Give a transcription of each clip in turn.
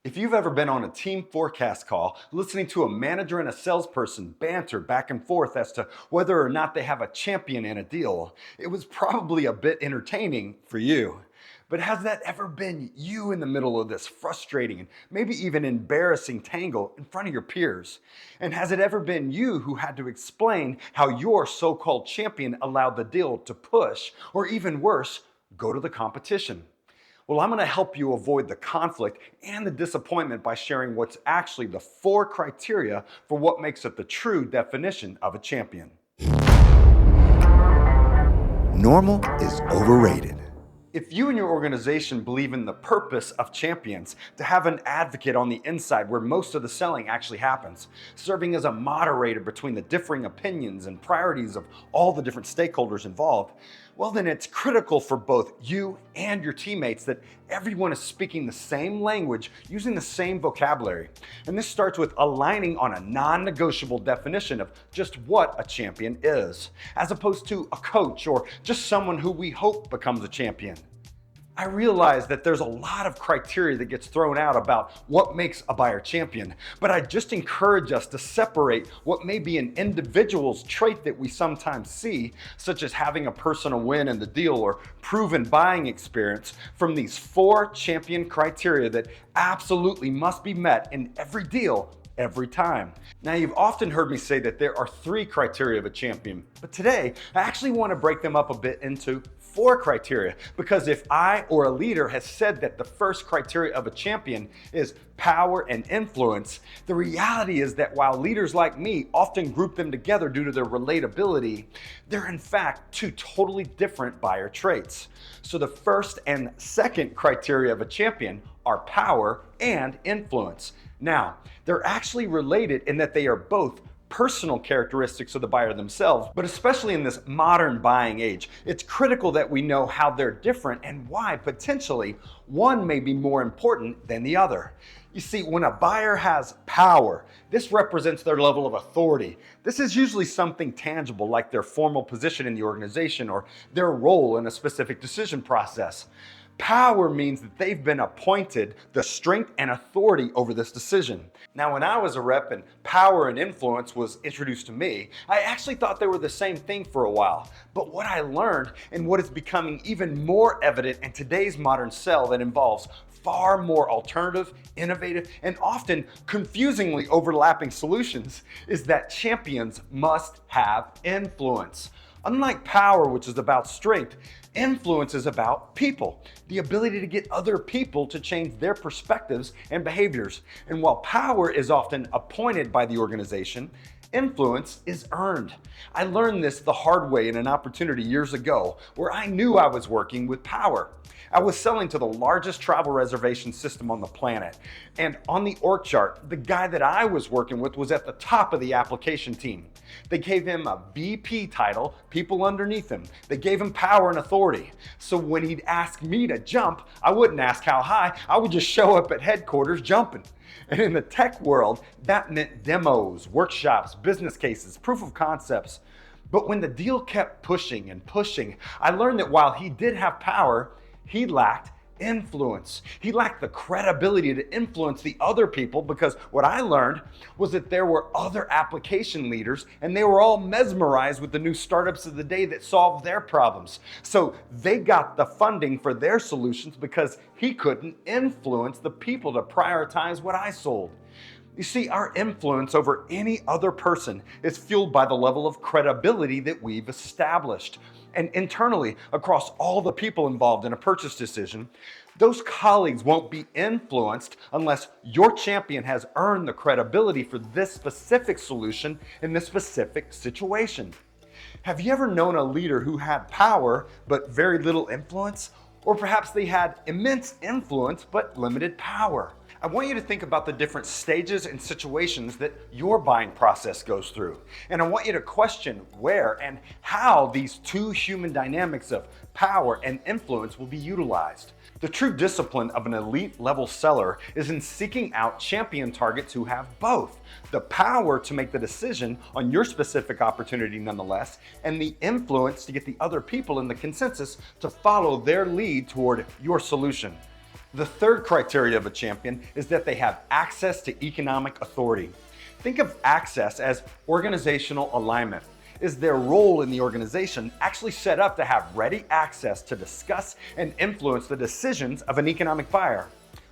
If you've ever been on a team forecast call, listening to a manager and a salesperson banter back and forth as to whether or not they have a champion in a deal, it was probably a bit entertaining for you. But has that ever been you in the middle of this frustrating and maybe even embarrassing tangle in front of your peers? And has it ever been you who had to explain how your so-called champion allowed the deal to push, or even worse, go to the competition? Well, I'm going to help you avoid the conflict and the disappointment by sharing what's actually the 4 criteria for what makes it the true definition of a champion. Normal is overrated. If you and your organization believe in the purpose of champions, to have an advocate on the inside where most of the selling actually happens, serving as a moderator between the differing opinions and priorities of all the different stakeholders involved, well, then it's critical for both you and your teammates that everyone is speaking the same language, using the same vocabulary. And this starts with aligning on a non-negotiable definition of just what a champion is, as opposed to a coach or just someone who we hope becomes a champion. I realize that there's a lot of criteria that gets thrown out about what makes a buyer champion, but I just encourage us to separate what may be an individual's trait that we sometimes see, such as having a personal win in the deal or proven buying experience, from these 4 champion criteria that absolutely must be met in every deal every time. Now, you've often heard me say that there are 3 criteria of a champion, but today I actually want to break them up a bit into 4 criteria, because if I or a leader has said that the first criteria of a champion is power and influence, the reality is that while leaders like me often group them together due to their relatability, they're in fact 2 totally different buyer traits. So the first and second criteria of a champion are power and influence. Now, they're actually related in that they are both personal characteristics of the buyer themselves, but especially in this modern buying age, it's critical that we know how they're different and why potentially one may be more important than the other. You see, when a buyer has power, this represents their level of authority. This is usually something tangible, like their formal position in the organization or their role in a specific decision process. Power means that they've been appointed the strength and authority over this decision. Now, when I was a rep and power and influence was introduced to me, I actually thought they were the same thing for a while. But what I learned, and what is becoming even more evident in today's modern sell that involves far more alternative, innovative, and often confusingly overlapping solutions, is that champions must have influence. Unlike power, which is about strength, influence is about people, the ability to get other people to change their perspectives and behaviors. And while power is often appointed by the organization, influence is earned. I learned this the hard way in an opportunity years ago where I knew I was working with power. I was selling to the largest travel reservation system on the planet. And on the org chart, the guy that I was working with was at the top of the application team. They gave him a VP title, people underneath him. They gave him power and authority. So when he'd ask me to jump, I wouldn't ask how high, I would just show up at headquarters jumping. And in the tech world, that meant demos, workshops, business cases, proof of concepts. But when the deal kept pushing and pushing, I learned that while he did have power, he lacked influence. He lacked the credibility to influence the other people, because what I learned was that there were other application leaders and they were all mesmerized with the new startups of the day that solved their problems. So they got the funding for their solutions because he couldn't influence the people to prioritize what I sold. You see, our influence over any other person is fueled by the level of credibility that we've established. And internally, across all the people involved in a purchase decision, those colleagues won't be influenced unless your champion has earned the credibility for this specific solution in this specific situation. Have you ever known a leader who had power but very little influence? Or perhaps they had immense influence but limited power? I want you to think about the different stages and situations that your buying process goes through. And I want you to question where and how these 2 human dynamics of power and influence will be utilized. The true discipline of an elite level seller is in seeking out champion targets who have both the power to make the decision on your specific opportunity nonetheless, and the influence to get the other people in the consensus to follow their lead toward your solution. The third criteria of a champion is that they have access to economic authority. Think of access as organizational alignment. Is their role in the organization actually set up to have ready access to discuss and influence the decisions of an economic buyer?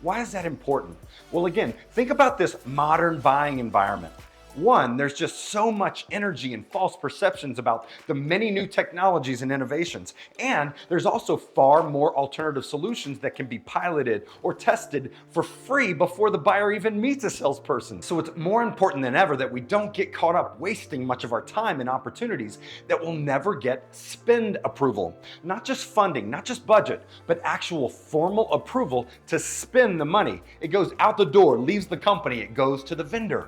Why is that important? Well, again, think about this modern buying environment. One, there's just so much energy and false perceptions about the many new technologies and innovations. And there's also far more alternative solutions that can be piloted or tested for free before the buyer even meets a salesperson. So it's more important than ever that we don't get caught up wasting much of our time in opportunities that will never get spend approval. Not just funding, not just budget, but actual formal approval to spend the money. It goes out the door, leaves the company, it goes to the vendor.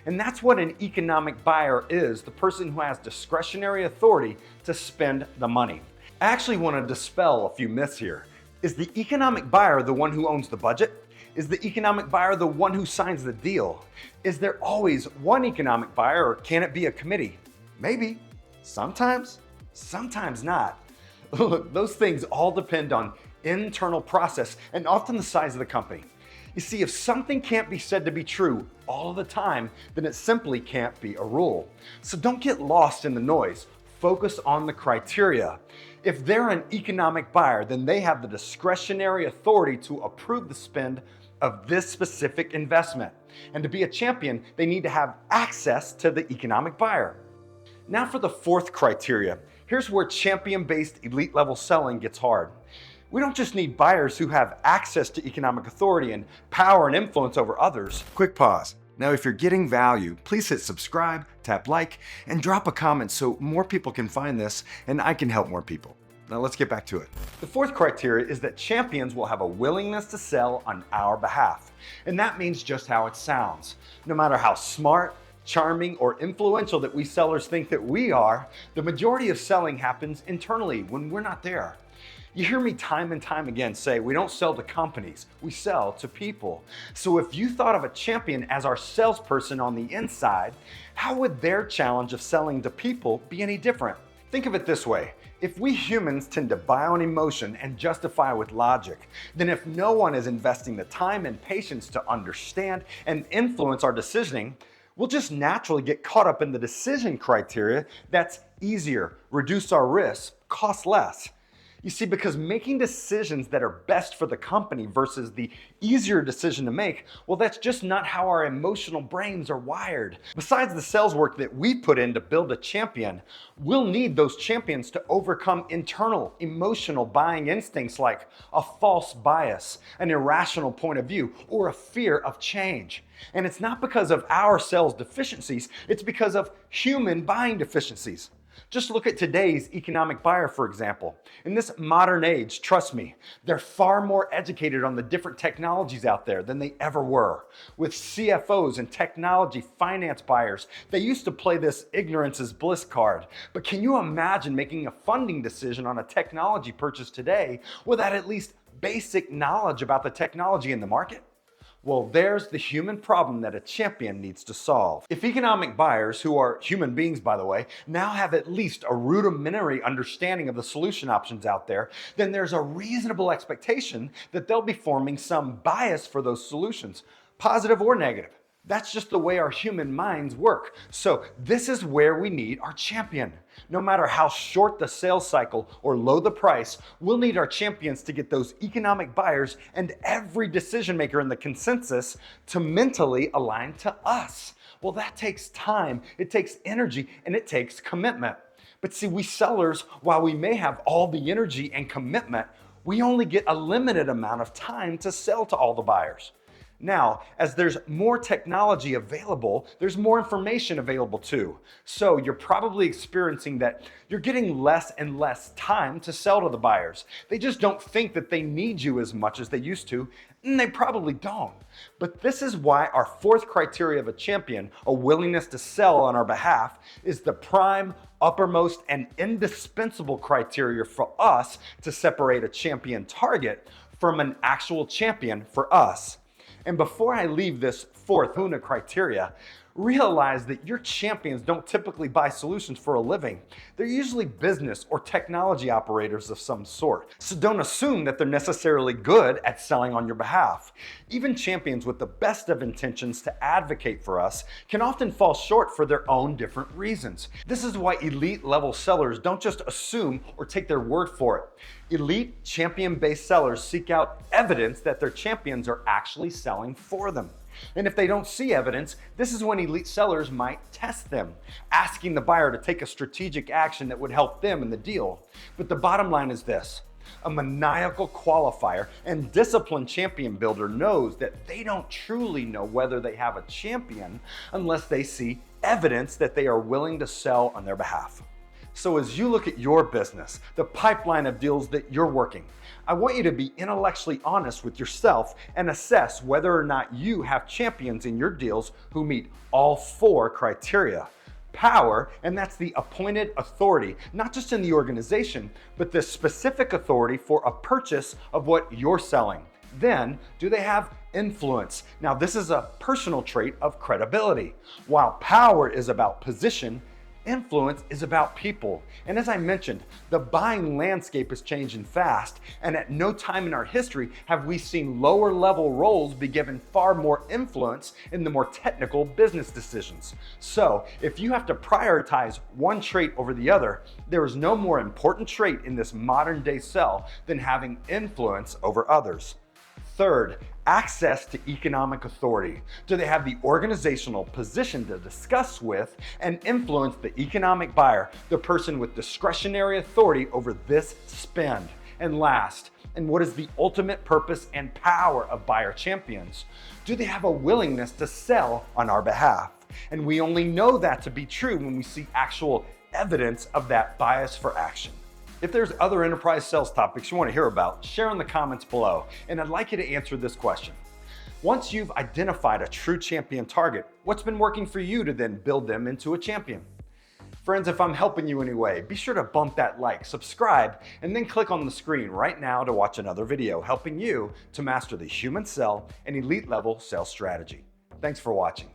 And that's what an economic buyer is, the person who has discretionary authority to spend the money. I actually want to dispel a few myths here. Is the economic buyer the one who owns the budget? Is the economic buyer the one who signs the deal? Is there always one economic buyer, or can it be a committee? Maybe. Sometimes. Sometimes not. Those things all depend on internal process and often the size of the company. You see, if something can't be said to be true all of the time, then it simply can't be a rule. So don't get lost in the noise. Focus on the criteria. If they're an economic buyer, then they have the discretionary authority to approve the spend of this specific investment. And to be a champion, they need to have access to the economic buyer. Now for the fourth criteria. Here's where champion-based elite level selling gets hard. We don't just need buyers who have access to economic authority and power and influence over others. Quick pause. Now, if you're getting value, please hit subscribe, tap like, and drop a comment so more people can find this and I can help more people. Now let's get back to it. The fourth criteria is that champions will have a willingness to sell on our behalf. And that means just how it sounds. No matter how smart, charming, or influential that we sellers think that we are, the majority of selling happens internally when we're not there. You hear me time and time again say we don't sell to companies, we sell to people. So if you thought of a champion as our salesperson on the inside, how would their challenge of selling to people be any different? Think of it this way. If we humans tend to buy on emotion and justify with logic, then if no one is investing the time and patience to understand and influence our decisioning, we'll just naturally get caught up in the decision criteria that's easier, reduce our risks, cost less. You see, because making decisions that are best for the company versus the easier decision to make, well, that's just not how our emotional brains are wired. Besides the sales work that we put in to build a champion, we'll need those champions to overcome internal emotional buying instincts like a false bias, an irrational point of view, or a fear of change. And it's not because of our sales deficiencies, it's because of human buying deficiencies. Just look at today's economic buyer, for example. In this modern age, trust me, they're far more educated on the different technologies out there than they ever were. With CFOs and technology finance buyers, they used to play this ignorance is bliss card. But can you imagine making a funding decision on a technology purchase today without at least basic knowledge about the technology in the market? Well, there's the human problem that a champion needs to solve. If economic buyers, who are human beings by the way, now have at least a rudimentary understanding of the solution options out there, then there's a reasonable expectation that they'll be forming some bias for those solutions, positive or negative. That's just the way our human minds work. So this is where we need our champion. No matter how short the sales cycle or low the price, we'll need our champions to get those economic buyers and every decision maker in the consensus to mentally align to us. Well, that takes time, it takes energy, and it takes commitment. But see, we sellers, while we may have all the energy and commitment, we only get a limited amount of time to sell to all the buyers. Now, as there's more technology available, there's more information available too. So you're probably experiencing that you're getting less and less time to sell to the buyers. They just don't think that they need you as much as they used to, and they probably don't. But this is why our fourth criteria of a champion, a willingness to sell on our behalf, is the prime, uppermost, and indispensable criteria for us to separate a champion target from an actual champion for us. And before I leave this fourth HUNA criteria, Realize that your champions don't typically buy solutions for a living. They're usually business or technology operators of some sort. So don't assume that they're necessarily good at selling on your behalf. Even champions with the best of intentions to advocate for us can often fall short for their own different reasons. This is why elite level sellers don't just assume or take their word for it. Elite champion-based sellers seek out evidence that their champions are actually selling for them. And if they don't see evidence, this is when elite sellers might test them, asking the buyer to take a strategic action that would help them in the deal. But the bottom line is this: a maniacal qualifier and disciplined champion builder knows that they don't truly know whether they have a champion unless they see evidence that they are willing to sell on their behalf. So as you look at your business, the pipeline of deals that you're working, I want you to be intellectually honest with yourself and assess whether or not you have champions in your deals who meet all 4 criteria. Power, and that's the appointed authority, not just in the organization, but the specific authority for a purchase of what you're selling. Then, do they have influence? Now, this is a personal trait of credibility. While power is about position, influence is about people. And as I mentioned, the buying landscape is changing fast, and at no time in our history have we seen lower level roles be given far more influence in the more technical business decisions. So if you have to prioritize one trait over the other, there is no more important trait in this modern day sell than having influence over others. Third, access to economic authority. Do they have the organizational position to discuss with and influence the economic buyer, the person with discretionary authority over this spend? And last, and what is the ultimate purpose and power of buyer champions? Do they have a willingness to sell on our behalf? And we only know that to be true when we see actual evidence of that bias for action. If there's other enterprise sales topics you want to hear about, share in the comments below, and I'd like you to answer this question. Once you've identified a true champion target, what's been working for you to then build them into a champion? Friends, if I'm helping you anyway, be sure to bump that like, subscribe, and then click on the screen right now to watch another video helping you to master the human sell and elite level sales strategy. Thanks for watching.